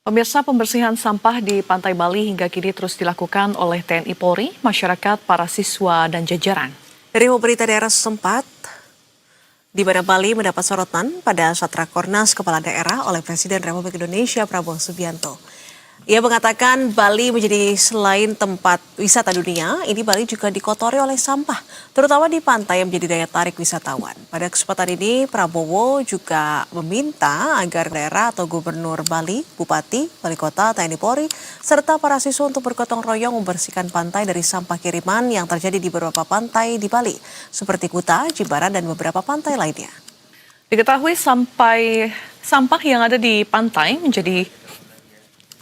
Pemirsa, pembersihan sampah di Pantai Bali hingga kini terus dilakukan oleh TNI Polri, masyarakat, para siswa, dan jajaran. Dari pemerintah daerah setempat, di mana Bali mendapat sorotan pada saat Rakornas Kepala Daerah oleh Presiden Republik Indonesia Prabowo Subianto. Ia mengatakan Bali menjadi selain tempat wisata dunia, ini Bali juga dikotori oleh sampah, terutama di pantai yang menjadi daya tarik wisatawan. Pada kesempatan ini, Prabowo juga meminta agar daerah atau gubernur Bali, bupati, wali kota, TNI Polri, serta para siswa untuk bergotong royong membersihkan pantai dari sampah kiriman yang terjadi di beberapa pantai di Bali, seperti Kuta, Jimbaran, dan beberapa pantai lainnya. Diketahui sampah yang ada di pantai menjadi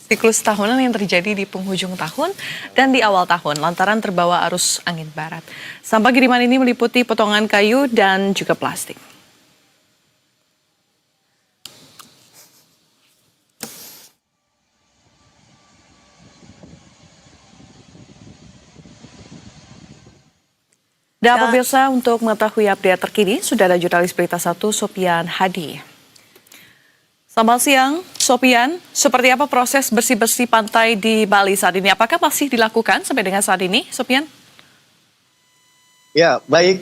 siklus tahunan yang terjadi di penghujung tahun dan di awal tahun lantaran terbawa arus angin barat. Sampah kiriman ini meliputi potongan kayu dan juga plastik. Dan pemirsa, untuk mengetahui update terkini, sudah ada jurnalis Berita 1 Sopian Hadi. Selamat siang, Sopian. Seperti apa proses bersih-bersih pantai di Bali saat ini? Apakah masih dilakukan sampai dengan saat ini, Sopian? Ya, baik.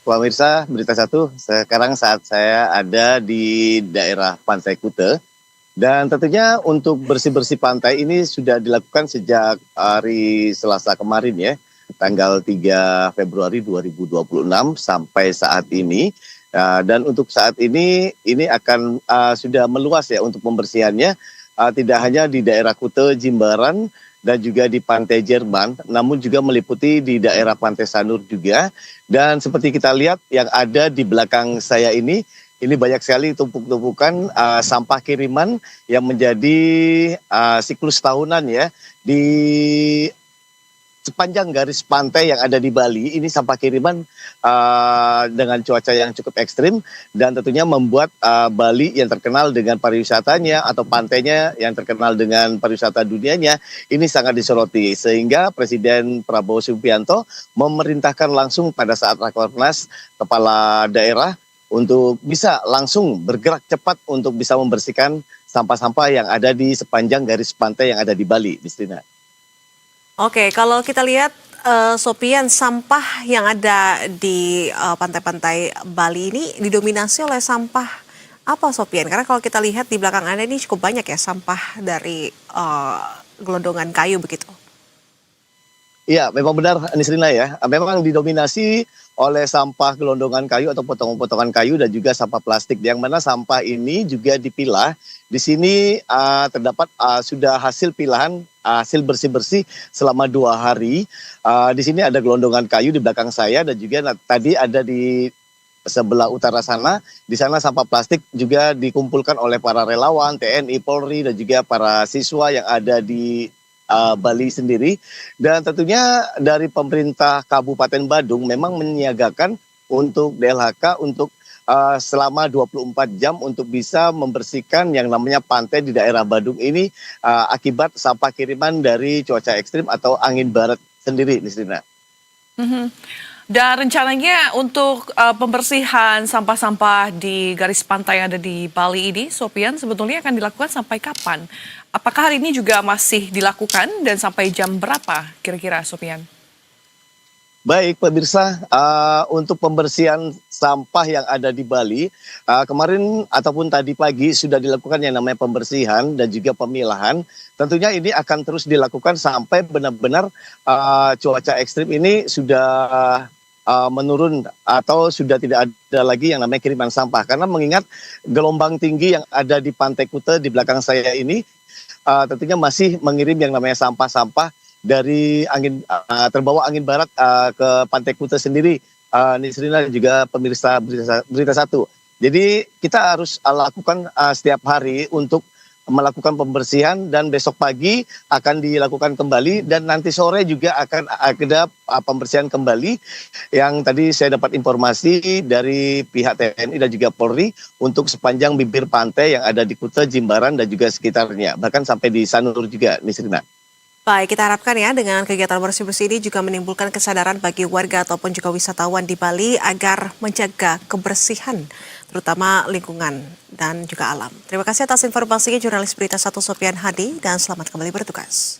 Pemirsa Berita 1, sekarang saat saya ada di daerah Pantai Kuta. Dan tentunya untuk bersih-bersih pantai ini sudah dilakukan sejak hari Selasa kemarin ya, tanggal 3 Februari 2026 sampai saat ini. Dan untuk saat ini akan sudah meluas ya untuk pembersihannya, tidak hanya di daerah Kuta, Jimbaran, dan juga di Pantai Jerman, namun juga meliputi di daerah Pantai Sanur juga. Dan seperti kita lihat yang ada di belakang saya ini banyak sekali tumpuk-tumpukan sampah kiriman yang menjadi siklus tahunan ya di sepanjang garis pantai yang ada di Bali. Ini sampah kiriman dengan cuaca yang cukup ekstrim dan tentunya membuat Bali yang terkenal dengan pariwisatanya atau pantainya yang terkenal dengan pariwisata dunianya ini sangat disoroti, sehingga Presiden Prabowo Subianto memerintahkan langsung pada saat Rakornas kepala daerah untuk bisa langsung bergerak cepat untuk bisa membersihkan sampah-sampah yang ada di sepanjang garis pantai yang ada di Bali, Mistina. Oke, kalau kita lihat Sopian, sampah yang ada di pantai-pantai Bali ini didominasi oleh sampah apa, Sopian? Karena kalau kita lihat di belakang Anda ini cukup banyak ya sampah dari gelondongan kayu begitu. Iya, memang benar, Nisrina ya. Memang didominasi oleh sampah gelondongan kayu atau potongan-potongan kayu dan juga sampah plastik. Yang mana sampah ini juga dipilah. Di sini terdapat sudah hasil pilahan, hasil bersih-bersih selama 2 hari. Di sini ada gelondongan kayu di belakang saya dan juga tadi ada di sebelah utara sana. Di sana sampah plastik juga dikumpulkan oleh para relawan, TNI, Polri dan juga para siswa yang ada di Bali sendiri. Dan tentunya dari pemerintah Kabupaten Badung memang menyiagakan untuk DLHK untuk selama 24 jam untuk bisa membersihkan yang namanya pantai di daerah Badung ini akibat sampah kiriman dari cuaca ekstrim atau angin barat sendiri, Nisrina. Dan rencananya untuk pembersihan sampah-sampah di garis pantai yang ada di Bali ini, Sopian, sebetulnya akan dilakukan sampai kapan? Apakah hari ini juga masih dilakukan dan sampai jam berapa kira-kira, Sopian? Baik pemirsa, untuk pembersihan sampah yang ada di Bali, kemarin ataupun tadi pagi sudah dilakukan yang namanya pembersihan dan juga pemilahan. Tentunya ini akan terus dilakukan sampai benar-benar cuaca ekstrim ini sudah menurun atau sudah tidak ada lagi yang namanya kiriman sampah. Karena mengingat gelombang tinggi yang ada di Pantai Kuta di belakang saya ini tentunya masih mengirim yang namanya sampah-sampah dari angin terbawa angin barat ke Pantai Kuta sendiri, Nisrina dan juga pemirsa Berita 1. Jadi kita harus lakukan setiap hari untuk melakukan pembersihan dan besok pagi akan dilakukan kembali dan nanti sore juga akan ada pembersihan kembali yang tadi saya dapat informasi dari pihak TNI dan juga Polri untuk sepanjang bibir pantai yang ada di Kuta, Jimbaran dan juga sekitarnya, bahkan sampai di Sanur juga, Nisrina. Baik, kita harapkan ya dengan kegiatan bersih-bersih ini juga menimbulkan kesadaran bagi warga ataupun juga wisatawan di Bali agar menjaga kebersihan terutama lingkungan dan juga alam. Terima kasih atas informasinya jurnalis Berita 1 Sofian Hadi dan selamat kembali bertugas.